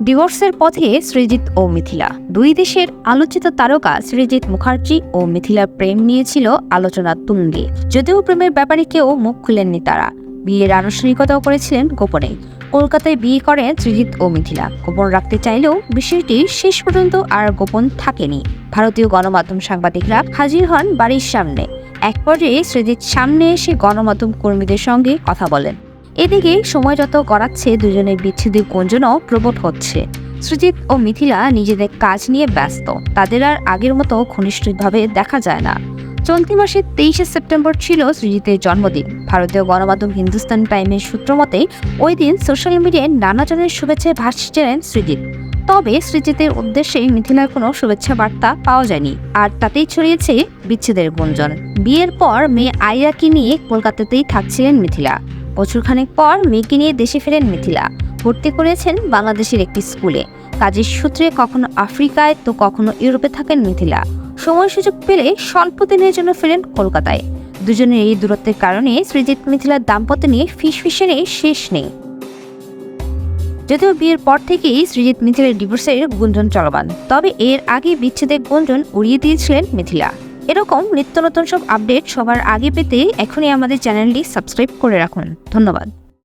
ডিভোর্সের পথে সৃজিত ও মিথিলা। দুই দেশের আলোচিত তারকা সৃজিত মুখার্জি ও মিথিলার প্রেম নিয়েছিল আলোচনার তুঙ্গে। যদিও প্রেমের ব্যাপারে কেউ মুখ খুলেননি তারা। বিয়ের আনুষ্ঠানিকতাও করেছিলেন গোপনে। কলকাতায় বিয়ে করেন সৃজিত ও মিথিলা। গোপন রাখতে চাইলেও বিষয়টি শেষ পর্যন্ত আর গোপন থাকেনি। ভারতীয় গণমাধ্যম সাংবাদিকরা হাজির হন বাড়ির সামনে। এক পর্যায়ে সৃজিত সামনে এসে গণমাধ্যম কর্মীদের সঙ্গে কথা বলেন। এদিকে সময় যত গড়াচ্ছে দুজনের বিচ্ছেদের গুঞ্জনও প্রবল হচ্ছে। সৃজিত ও মিথিলা নিজেদের কাজ নিয়ে ব্যস্ত। তাদের আর আগের মতো ঘনিষ্ঠভাবে দেখা যায় না। চলতি মাসের 23শে সেপ্টেম্বর ছিল সৃজিতের জন্মদিন। ভারতীয় গণমাধ্যম হিন্দুস্তান টাইমের সূত্র মতে ওই দিন সোশ্যাল মিডিয়ায় নানাজনের শুভেচ্ছায় ভাসছিলেন সৃজিত। তবে সৃজিতের উদ্দেশ্যে মিথিলার কোনো শুভেচ্ছা বার্তা পাওয়া যায়নি। আর তাতেই ছড়িয়েছে বিচ্ছেদের গুঞ্জন। বিয়ের পর মেয়ে আইরাকে নিয়ে কলকাতাতেই থাকছিলেন মিথিলা। বছরখানেক পর মেয়েকে নিয়ে দেশে ফেরেন মিথিলা। ভর্তি করেছেন বাংলাদেশের একটি স্কুলে। কাজের সূত্রে কখনো আফ্রিকায় তো কখনো ইউরোপে থাকেন মিথিলা। সময় সুযোগ পেলে স্বল্প দিনের জন্য ফেরেন কলকাতায়। দুজনের এই দূরত্বের কারণে সৃজিত মিথিলার দাম্পত্য নিয়ে ফিসফিসানি শেষ নেই। যদিও বিয়ের পর থেকেই সৃজিত মিথিলার ডিভোর্সের গুঞ্জন চলমান, তবে এর আগে বিচ্ছেদের গুঞ্জন উড়িয়ে দিয়েছিলেন মিথিলা। এরকম নিত্য নতুন সব আপডেট সবার আগে পেতে এখনই আমাদের চ্যানেলটি সাবস্ক্রাইব করে রাখুন। ধন্যবাদ।